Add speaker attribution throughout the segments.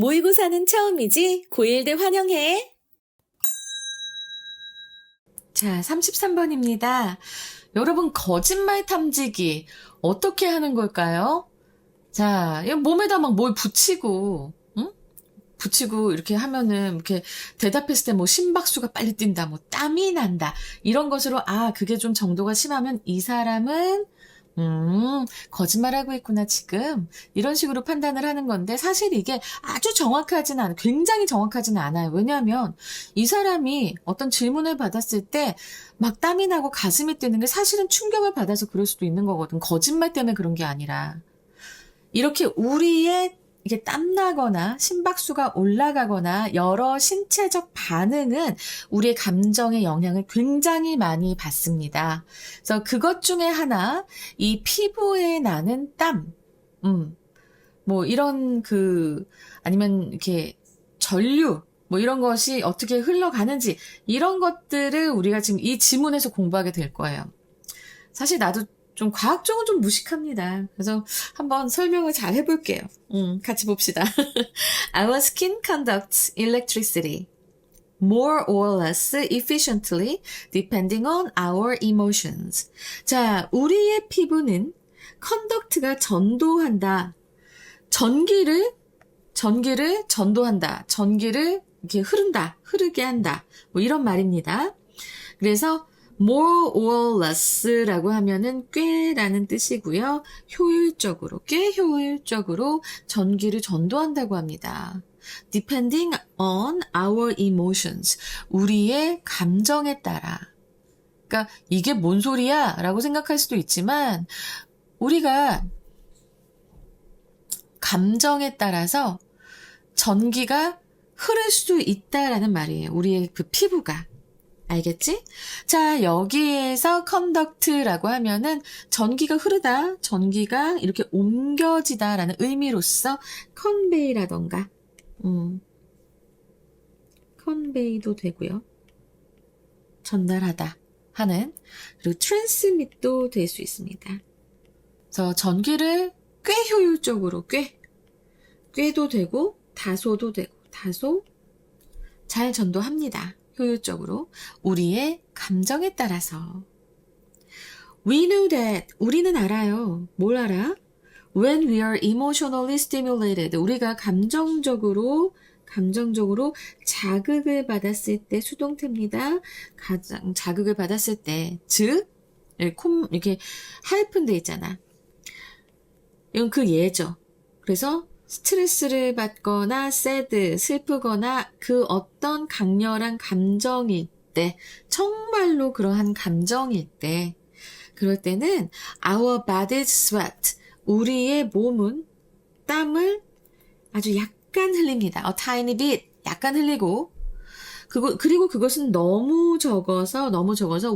Speaker 1: 모의고사는 처음이지? 고1들 환영해. 자, 33번입니다. 여러분, 거짓말 탐지기 어떻게 하는 걸까요? 자, 이 몸에다 막 뭘 붙이고, 응? 붙이고 이렇게 하면은 이렇게 대답했을 때 뭐 심박수가 빨리 뛴다, 뭐 땀이 난다, 이런 것으로 그게 좀 정도가 심하면 이 사람은 거짓말하고 있구나, 지금. 이런 식으로 판단을 하는 건데, 사실 이게 아주 정확하지는 않아요. 굉장히 정확하지는 않아요. 왜냐하면, 이 사람이 어떤 질문을 받았을 때, 막 땀이 나고 가슴이 뛰는 게 사실은 충격을 받아서 그럴 수도 있는 거거든. 거짓말 때문에 그런 게 아니라. 이렇게 우리의 이게 땀나거나 심박수가 올라가거나 여러 신체적 반응은 우리의 감정의 영향을 굉장히 많이 받습니다. 그래서 그것 중에 하나, 이 피부에 나는 땀, 뭐 이런 아니면 이렇게 전류, 뭐 이런 것이 어떻게 흘러가는지, 이런 것들을 우리가 지금 이 지문에서 공부하게 될 거예요. 사실 나도 좀 과학적으로 좀 무식합니다. 그래서 한번 설명을 잘 해볼게요. 같이 봅시다. Our skin conducts electricity more or less efficiently depending on our emotions. 자, 우리의 피부는 conduct가 전도한다. 전기를 전도한다. 전기를 이렇게 흐르게 한다. 뭐 이런 말입니다. 그래서 more or less라고 하면은 꽤라는 뜻이고요. 꽤 효율적으로 전기를 전도한다고 합니다. Depending on our emotions. 우리의 감정에 따라. 그러니까 이게 뭔 소리야? 라고 생각할 수도 있지만 우리가 감정에 따라서 전기가 흐를 수 있다라는 말이에요. 우리의 그 피부가. 알겠지? 자, 여기에서 conduct라고 하면은 전기가 흐르다, 전기가 이렇게 옮겨지다라는 의미로서 convey라던가, convey도 되고요. 전달하다 하는, 그리고 transmit도 될 수 있습니다. 그래서 전기를 꽤 효율적으로, 꾀도 되고, 다소도 되고, 다소 잘 전도합니다. 효율적으로 우리의 감정에 따라서. We know that. 우리는 알아요. 뭘 알아? When we are emotionally stimulated. 우리가 감정적으로 자극을 받았을 때 수동태입니다. 자극을 받았을 때, 즉 이렇게 하이픈 돼 있잖아. 이건 그 예죠. 그래서 스트레스를 받거나 sad, 슬프거나 그 어떤 강렬한 감정일 때, 정말로 그러한 감정일 때, 그럴 때는 our body sweat, 우리의 몸은 땀을 아주 약간 흘립니다. A tiny bit, 약간 흘리고, 그리고 그것은 너무 적어서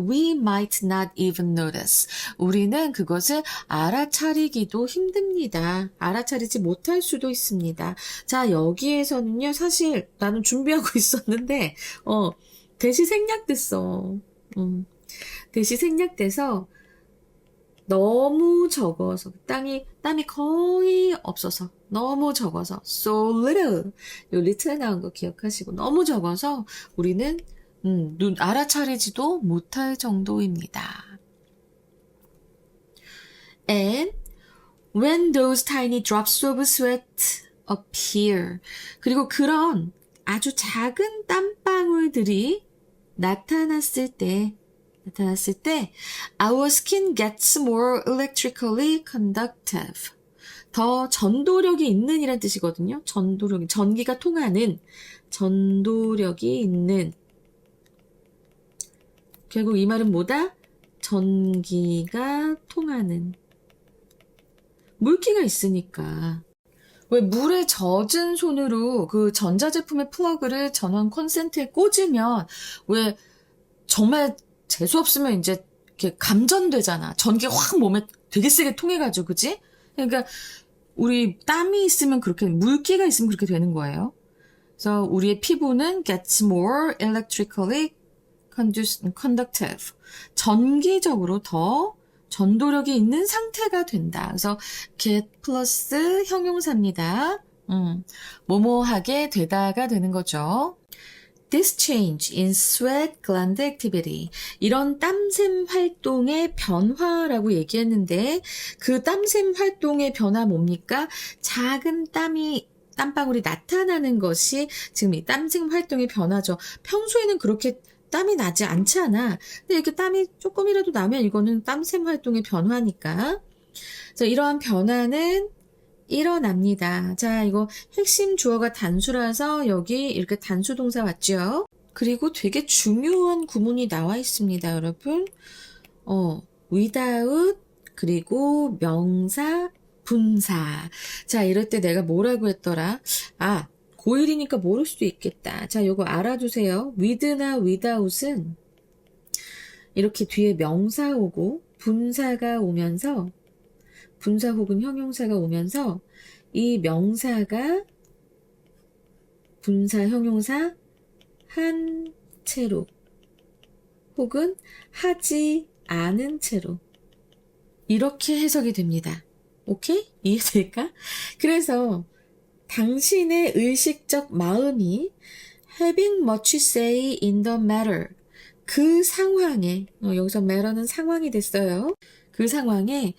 Speaker 1: we might not even notice. 우리는 그것을 알아차리기도 힘듭니다. 알아차리지 못할 수도 있습니다. 자, 여기에서는요, 사실 나는 준비하고 있었는데, 대시 생략됐어. 대시 생략돼서 너무 적어서, 땀이 거의 없어서, 너무 적어서, so little. 요 little에 나온 거 기억하시고, 너무 적어서 우리는, 알아차리지도 못할 정도입니다. And when those tiny drops of sweat appear. 그리고 그런 아주 작은 땀방울들이 나타났을 때, our skin gets more electrically conductive. 더 전도력이 있는 이란 뜻이거든요. 전기가 통하는, 전도력이 있는. 결국 이 말은 뭐다? 전기가 통하는. 물기가 있으니까. 왜 물에 젖은 손으로 그 전자제품의 플러그를 전원 콘센트에 꽂으면 왜 정말 재수 없으면 이제 이렇게 감전되잖아. 전기가 확 몸에 되게 세게 통해가지고, 그치? 그러니까 우리 땀이 있으면 그렇게, 물기가 있으면 그렇게 되는 거예요. 그래서 우리의 피부는 gets more electrically conductive. 전기적으로 더 전도력이 있는 상태가 된다. 그래서 get 플러스 형용사입니다. 뭐뭐하게 되다가 되는 거죠. This change in sweat gland activity. 이런 땀샘 활동의 변화라고 얘기했는데 그 땀샘 활동의 변화 뭡니까? 작은 땀방울이 나타나는 것이 지금 이 땀샘 활동의 변화죠. 평소에는 그렇게 땀이 나지 않잖아. 근데 이렇게 땀이 조금이라도 나면 이거는 땀샘 활동의 변화니까. 그래서 이러한 변화는 일어납니다. 자, 이거 핵심 주어가 단수라서 여기 이렇게 단수 동사 왔죠? 그리고 되게 중요한 구문이 나와 있습니다, 여러분. without, 그리고 명사, 분사. 자, 이럴 때 내가 뭐라고 했더라? 고1이니까 모를 수도 있겠다. 자, 요거 알아두세요. with나 without은 이렇게 뒤에 명사 오고 분사가 오면서 분사 혹은 형용사가 오면서 이 명사가 분사, 형용사 한 채로 혹은 하지 않은 채로 이렇게 해석이 됩니다. 오케이? 이해될까? 그래서 당신의 의식적 마음이 having much say in the matter 그 상황에 여기서 matter는 상황이 됐어요. 그 상황에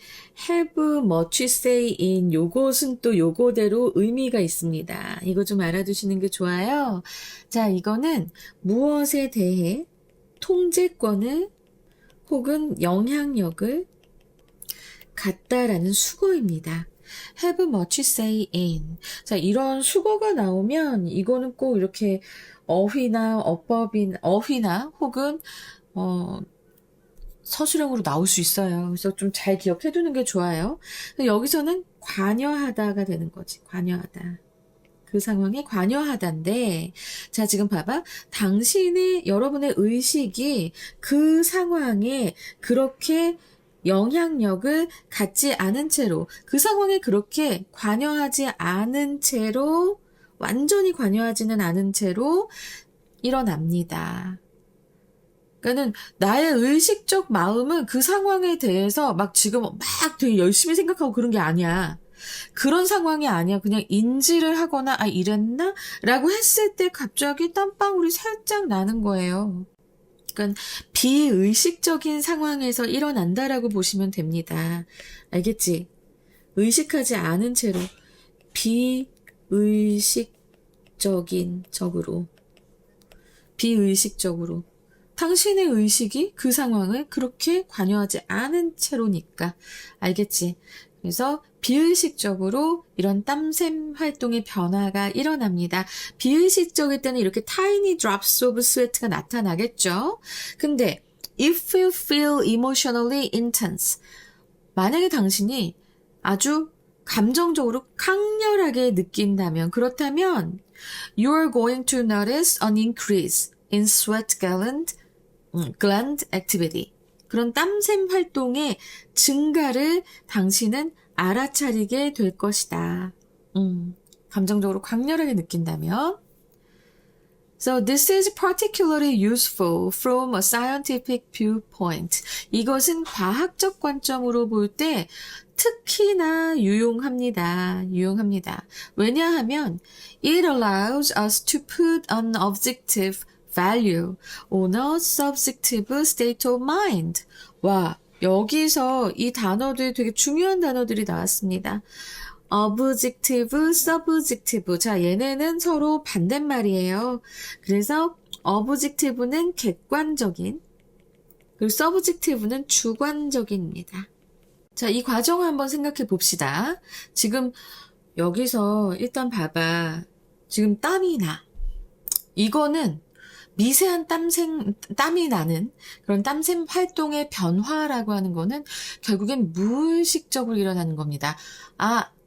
Speaker 1: have much say in 요것은 또 요거대로 의미가 있습니다. 이거 좀 알아두시는 게 좋아요. 자, 이거는 무엇에 대해 통제권을 혹은 영향력을 갖다라는 수거입니다. have much say in. 자, 이런 수거가 나오면 이거는 꼭 이렇게 어휘나 혹은 서술형으로 나올 수 있어요. 그래서 좀 잘 기억해 두는 게 좋아요. 여기서는 관여하다가 되는 거지. 관여하다. 그 상황에 관여하다인데, 자, 지금 봐봐. 여러분의 의식이 그 상황에 그렇게 영향력을 갖지 않은 채로, 그 상황에 그렇게 관여하지 않은 채로, 완전히 관여하지는 않은 채로 일어납니다. 그러니까는 나의 의식적 마음은 그 상황에 대해서 막 지금 막 되게 열심히 생각하고 그런 게 아니야. 그런 상황이 아니야. 그냥 인지를 하거나 이랬나? 라고 했을 때 갑자기 땀방울이 살짝 나는 거예요. 그러니까 비의식적인 상황에서 일어난다라고 보시면 됩니다. 알겠지? 의식하지 않은 채로 비의식적으로 당신의 의식이 그 상황을 그렇게 관여하지 않은 채로니까. 알겠지? 그래서 비의식적으로 이런 땀샘 활동의 변화가 일어납니다. 비의식적일 때는 이렇게 tiny drops of sweat가 나타나겠죠? 근데 if you feel emotionally intense, 만약에 당신이 아주 감정적으로 강렬하게 느낀다면, 그렇다면 you're going to notice an increase in sweat gland activity. 그런 땀샘 활동의 증가를 당신은 알아차리게 될 것이다. 감정적으로 강렬하게 느낀다면. So this is particularly useful from a scientific viewpoint. 이것은 과학적 관점으로 볼 때 특히나 유용합니다. 왜냐하면 it allows us to put an objective value on a subjective state of mind. 와, 여기서 이 단어들 되게 중요한 단어들이 나왔습니다. objective, subjective. 자, 얘네는 서로 반대말이에요. 그래서 objective는 객관적인, 그리고 subjective는 주관적입니다. 자, 이 과정을 한번 생각해 봅시다. 지금 여기서 일단 봐봐. 지금 땀이 나. 이거는 미세한 땀이 나는 그런 땀샘 활동의 변화라고 하는 거는 결국엔 무의식적으로 일어나는 겁니다.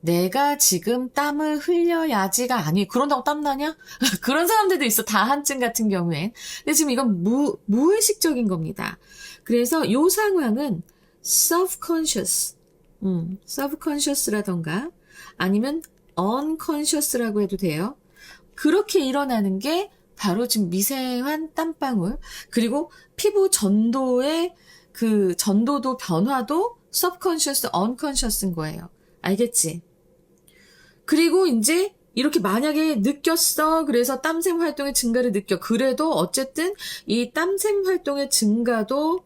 Speaker 1: 내가 지금 땀을 흘려야지가 그런다고 땀 나냐? 그런 사람들도 있어. 다한증 같은 경우엔. 근데 지금 이건 무의식적인 겁니다. 그래서 이 상황은 subconscious라던가 아니면 unconscious라고 해도 돼요. 그렇게 일어나는 게 바로 지금 미세한 땀방울, 그리고 피부 전도의 그 전도도 변화도 subconscious, unconscious인 거예요. 알겠지? 그리고 이제 이렇게 만약에 느꼈어. 그래서 땀샘 활동의 증가를 느껴. 그래도 어쨌든 이 땀샘 활동의 증가도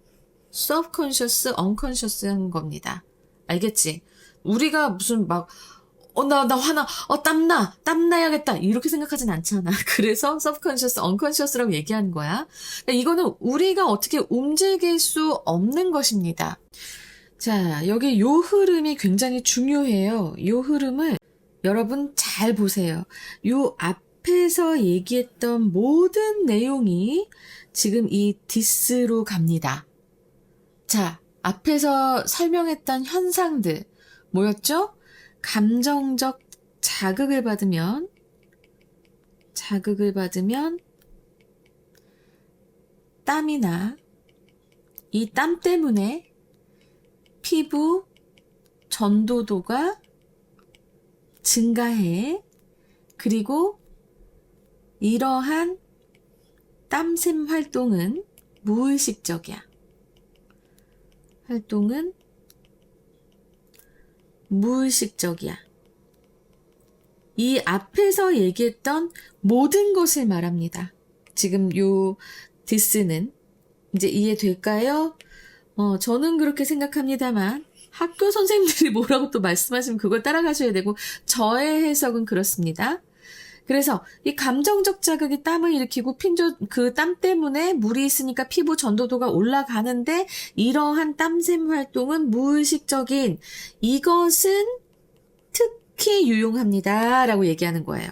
Speaker 1: subconscious, unconscious한 겁니다. 알겠지? 우리가 무슨 막, 나 화나, 땀나야겠다. 이렇게 생각하진 않잖아. 그래서 subconscious, unconscious라고 얘기하는 거야. 이거는 우리가 어떻게 움직일 수 없는 것입니다. 자, 여기 요 흐름이 굉장히 중요해요. 요 흐름을 여러분 잘 보세요. 요 앞에서 얘기했던 모든 내용이 지금 이 디스로 갑니다. 자, 앞에서 설명했던 현상들 뭐였죠? 감정적 자극을 받으면 땀이 나. 이 땀 때문에 피부 전도도가 증가해. 그리고 이러한 땀샘 활동은 무의식적이야. 이 앞에서 얘기했던 모든 것을 말합니다. 지금 요 디스는 이제 이해될까요? 저는 그렇게 생각합니다만 학교 선생님들이 뭐라고 또 말씀하시면 그걸 따라가셔야 되고 저의 해석은 그렇습니다. 그래서 이 감정적 자극이 땀을 일으키고 그 땀 때문에 물이 있으니까 피부 전도도가 올라가는데 이러한 땀샘 활동은 무의식적인 이것은 특히 유용합니다. 라고 얘기하는 거예요.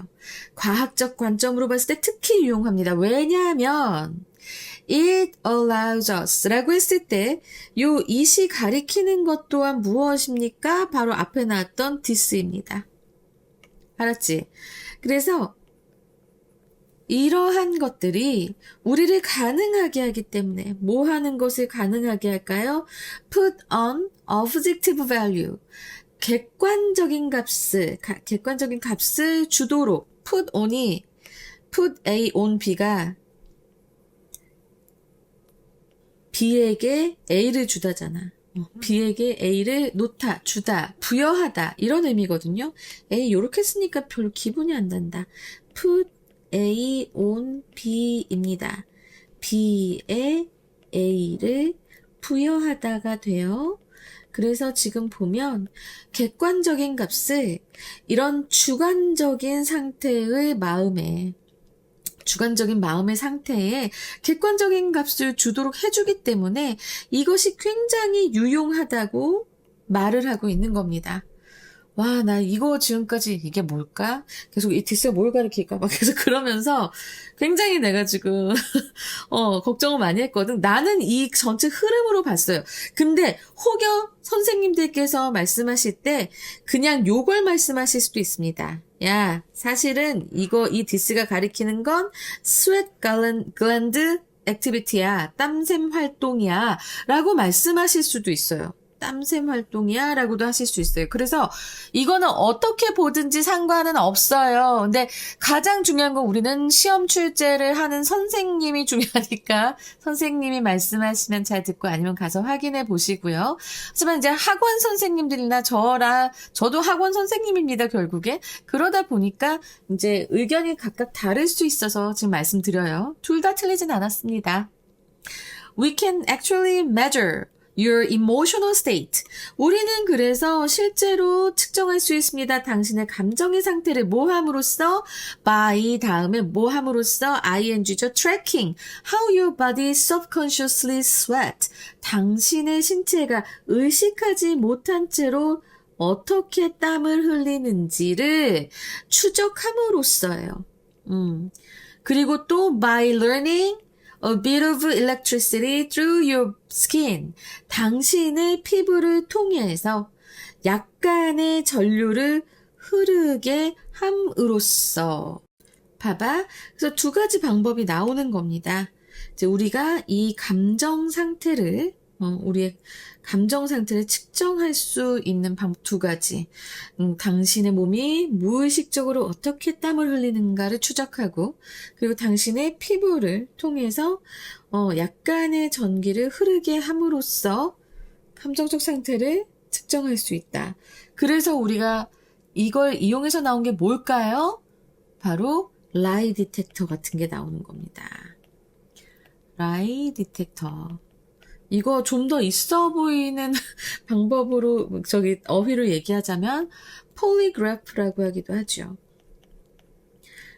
Speaker 1: 과학적 관점으로 봤을 때 특히 유용합니다. 왜냐하면 it allows us 라고 했을 때 요 it이 가리키는 것 또한 무엇입니까? 바로 앞에 나왔던 this입니다. 알았지? 그래서 이러한 것들이 우리를 가능하게 하기 때문에 뭐 하는 것을 가능하게 할까요? Put on objective value. 객관적인 값을 주도록 put A on B가 B에게 A를 주다잖아. B에게 A를 주다, 부여하다 이런 의미거든요. A 요렇게 쓰니까 별로 기분이 안 난다. Put A on B입니다. B에 A를 부여하다가 돼요. 그래서 지금 보면 객관적인 값을 이런 주관적인 마음의 상태에 객관적인 값을 주도록 해주기 때문에 이것이 굉장히 유용하다고 말을 하고 있는 겁니다. 와, 나 이거 지금까지 이게 뭘까? 계속 이 디스가 뭘 가리킬까? 막 계속 그러면서 굉장히 내가 지금, 걱정을 많이 했거든. 나는 이 전체 흐름으로 봤어요. 근데 혹여 선생님들께서 말씀하실 때 그냥 요걸 말씀하실 수도 있습니다. 야, 사실은 이 디스가 가리키는 건 sweat gland activity야. 땀샘 활동이야. 라고 말씀하실 수도 있어요. 땀샘 활동이야 라고도 하실 수 있어요. 그래서 이거는 어떻게 보든지 상관은 없어요. 근데 가장 중요한 건 우리는 시험 출제를 하는 선생님이 중요하니까 선생님이 말씀하시면 잘 듣고 아니면 가서 확인해 보시고요. 하지만 이제 학원 선생님들이나 저도 학원 선생님입니다, 결국에. 그러다 보니까 이제 의견이 각각 다를 수 있어서 지금 말씀드려요. 둘 다 틀리진 않았습니다. We can actually measure your emotional state. 우리는 그래서 실제로 측정할 수 있습니다. 당신의 감정의 상태를 뭐 함으로써 by 다음에 뭐 함으로써 ing죠. tracking how your body subconsciously sweat. 당신의 신체가 의식하지 못한 채로 어떻게 땀을 흘리는지를 추적함으로써요. 그리고 또 by learning a bit of electricity through your skin. 당신의 피부를 통해서 약간의 전류를 흐르게 함으로써. 봐봐. 그래서 두 가지 방법이 나오는 겁니다. 이제 우리가 이 우리의 감정 상태를 측정할 수 있는 방법 두 가지. 당신의 몸이 무의식적으로 어떻게 땀을 흘리는가를 추적하고, 그리고 당신의 피부를 통해서 약간의 전기를 흐르게 함으로써 감정적 상태를 측정할 수 있다. 그래서 우리가 이걸 이용해서 나온 게 뭘까요? 바로 라이 디텍터 같은 게 나오는 겁니다. 라이 디텍터. 이거 좀 더 있어 보이는 방법으로 어휘로 얘기하자면 폴리그래프라고 하기도 하죠.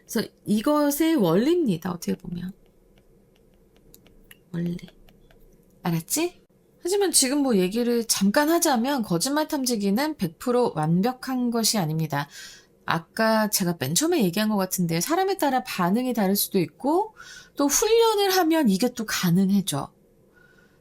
Speaker 1: 그래서 이것의 원리입니다. 어떻게 보면. 원리. 알았지? 하지만 지금 뭐 얘기를 잠깐 하자면 거짓말 탐지기는 100% 완벽한 것이 아닙니다. 아까 제가 맨 처음에 얘기한 것 같은데 사람에 따라 반응이 다를 수도 있고 또 훈련을 하면 이게 또 가능해져.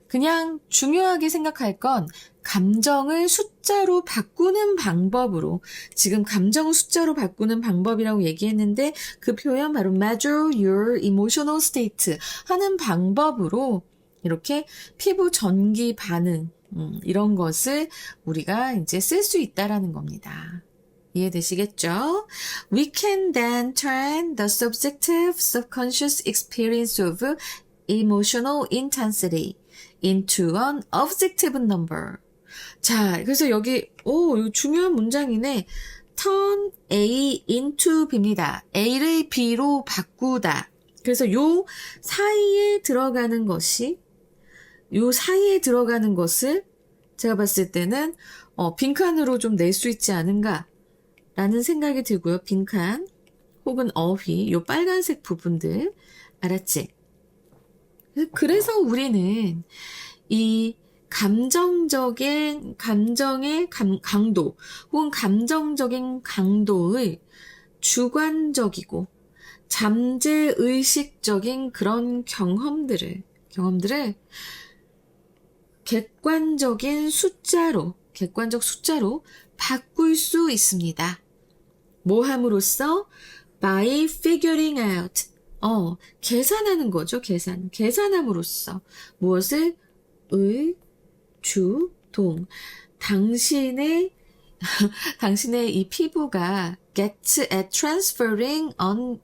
Speaker 1: 그냥 중요하게 생각할 건 감정을 숫자로 바꾸는 방법으로 지금 감정을 숫자로 바꾸는 방법이라고 얘기했는데 그 표현 바로 measure your emotional state 하는 방법으로 이렇게 피부 전기 반응 이런 것을 우리가 이제 쓸 수 있다라는 겁니다. 이해되시겠죠? We can then turn the subjective subconscious experience of emotional intensity into an objective number. 자, 그래서 여기 이거 중요한 문장이네. turn A into B입니다. A를 B로 바꾸다. 그래서 요 사이에 들어가는 것을 제가 봤을 때는 빈칸으로 좀 낼 수 있지 않은가 라는 생각이 들고요. 빈칸 혹은 어휘 요 빨간색 부분들 알았지? 그래서 우리는 이 감정의 강도 혹은 감정적인 강도의 주관적이고 잠재의식적인 그런 경험들을 객관적 숫자로 바꿀 수 있습니다. 뭐 함으로써? by figuring out. 계산하는 거죠, 계산함으로써. 무엇을? 동. 당신의 이 피부가 gets at transferring on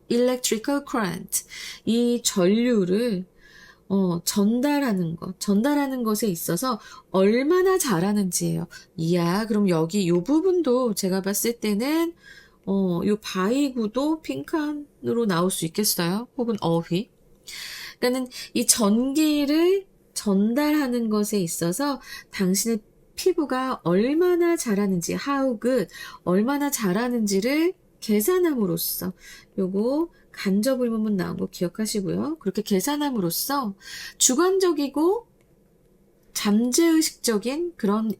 Speaker 1: electrical current. 이 전류를 전달하는 것에 있어서 얼마나 잘하는지예요. 이야, 그럼 여기 요 부분도 제가 봤을 때는 요 바이구도 빈칸으로 나올 수 있겠어요? 혹은 어휘. 그러니까는 이 전기를 전달하는 것에 있어서 당신의 피부가 얼마나 잘하는지, how good, 얼마나 잘하는지를 계산함으로써 요거 간접 의문문 나온 거 기억하시고요. 그렇게 계산함으로써 주관적이고 잠재의식적인 그런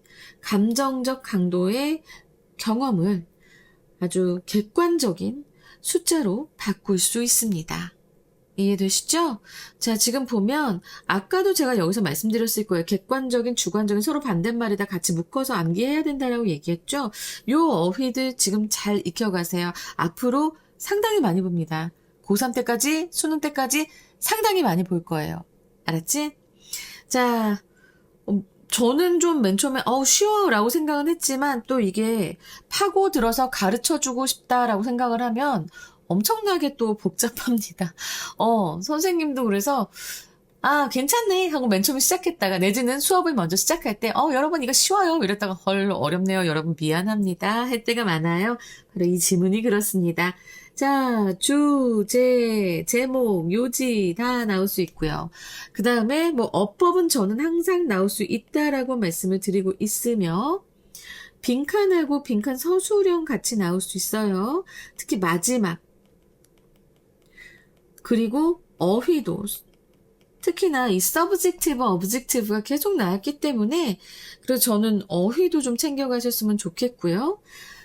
Speaker 1: 감정적 강도의 경험을 아주 객관적인 숫자로 바꿀 수 있습니다. 이해되시죠? 자, 지금 보면 아까도 제가 여기서 말씀드렸을 거예요. 객관적인, 주관적인 서로 반대말이다 같이 묶어서 암기해야 된다라고 얘기했죠? 요 어휘들 지금 잘 익혀가세요. 앞으로 상당히 많이 봅니다. 고3 때까지, 수능 때까지 상당히 많이 볼 거예요. 알았지? 자, 저는 좀 맨 처음에 쉬워 라고 생각은 했지만 또 이게 파고 들어서 가르쳐주고 싶다라고 생각을 하면 엄청나게 또 복잡합니다. 선생님도 그래서 괜찮네 하고 맨 처음에 시작했다가 내지는 수업을 먼저 시작할 때 여러분 이거 쉬워요 이랬다가 헐 어렵네요 여러분 미안합니다 할 때가 많아요. 바로 이 지문이 그렇습니다. 자, 주제, 제목, 요지 다 나올 수 있고요. 그 다음에 뭐 어법은 저는 항상 나올 수 있다라고 말씀을 드리고 있으며 빈칸하고 빈칸 서술형 같이 나올 수 있어요. 특히 마지막 그리고 어휘도 특히나 이 서브젝티브, 어브젝티브가 계속 나왔기 때문에 그래서 저는 어휘도 좀 챙겨가셨으면 좋겠고요.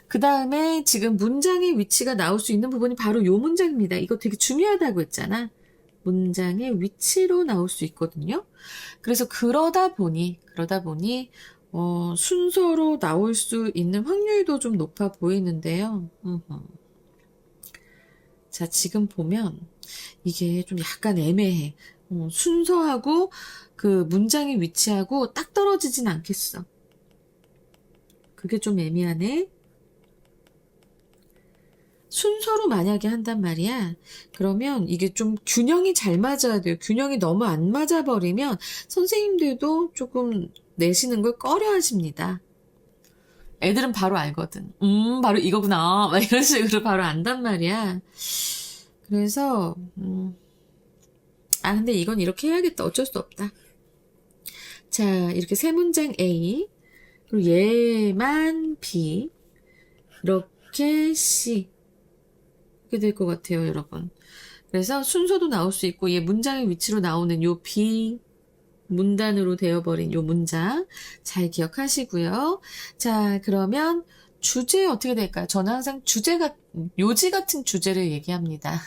Speaker 1: 그 다음에 지금 문장의 위치가 나올 수 있는 부분이 바로 요 문장입니다. 이거 되게 중요하다고 했잖아. 문장의 위치로 나올 수 있거든요. 그래서 그러다 보니 순서로 나올 수 있는 확률도 좀 높아 보이는데요. 자, 지금 보면 이게 좀 약간 애매해. 순서하고 그 문장의 위치하고 딱 떨어지진 않겠어. 그게 좀 애매하네. 순서로 만약에 한단 말이야. 그러면 이게 좀 균형이 잘 맞아야 돼요. 균형이 너무 안 맞아버리면 선생님들도 조금 내시는 걸 꺼려 하십니다. 애들은 바로 알거든. 바로 이거구나. 막 이런 식으로 바로 안단 말이야. 그래서, 근데 이건 이렇게 해야겠다. 어쩔 수 없다. 자, 이렇게 세 문장 A, 그리고 얘만 B, 이렇게 C. 이렇게 될 것 같아요, 여러분. 그래서 순서도 나올 수 있고, 얘 문장의 위치로 나오는 요 B, 문단으로 되어버린 요 문장 잘 기억하시고요. 자, 그러면 주제 어떻게 될까요? 저는 항상 요지 같은 주제를 얘기합니다.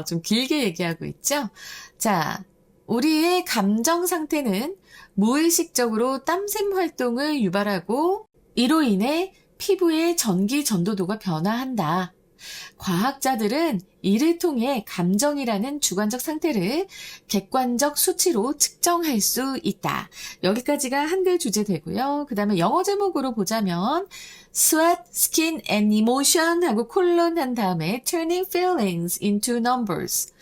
Speaker 1: 좀 길게 얘기하고 있죠? 자, 우리의 감정 상태는 무의식적으로 땀샘 활동을 유발하고 이로 인해 피부의 전기 전도도가 변화한다. 과학자들은 이를 통해 감정이라는 주관적 상태를 객관적 수치로 측정할 수 있다. 여기까지가 한글 주제 되고요. 그 다음에 영어 제목으로 보자면 sweat, skin and emotion 하고 콜론 한 다음에 turning feelings into numbers.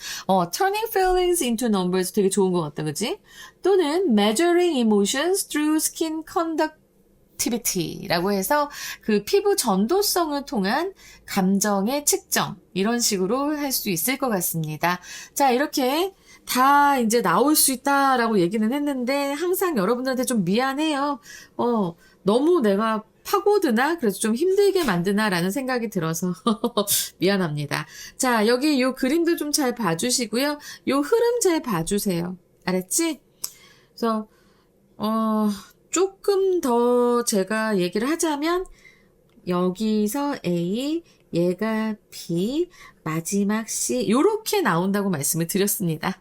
Speaker 1: turning feelings into numbers 되게 좋은 것 같다, 그지? 또는 measuring emotions through skin conductivity라고 해서 그 피부 전도성을 통한 감정의 측정 이런 식으로 할 수 있을 것 같습니다. 자, 이렇게 다 이제 나올 수 있다라고 얘기는 했는데 항상 여러분들한테 좀 미안해요. 너무 내가 파고드나 그래서 좀 힘들게 만드나라는 생각이 들어서 미안합니다. 자, 여기 요 그림도 좀 잘 봐주시고요. 요 흐름 잘 봐주세요. 알았지? 그래서 조금 더 제가 얘기를 하자면 여기서 A, 얘가 B, 마지막 C 요렇게 나온다고 말씀을 드렸습니다.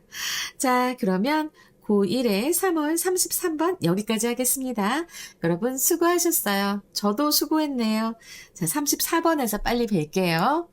Speaker 1: 자, 그러면 고1의 3월 33번 여기까지 하겠습니다. 여러분 수고하셨어요. 저도 수고했네요. 자, 34번에서 빨리 뵐게요.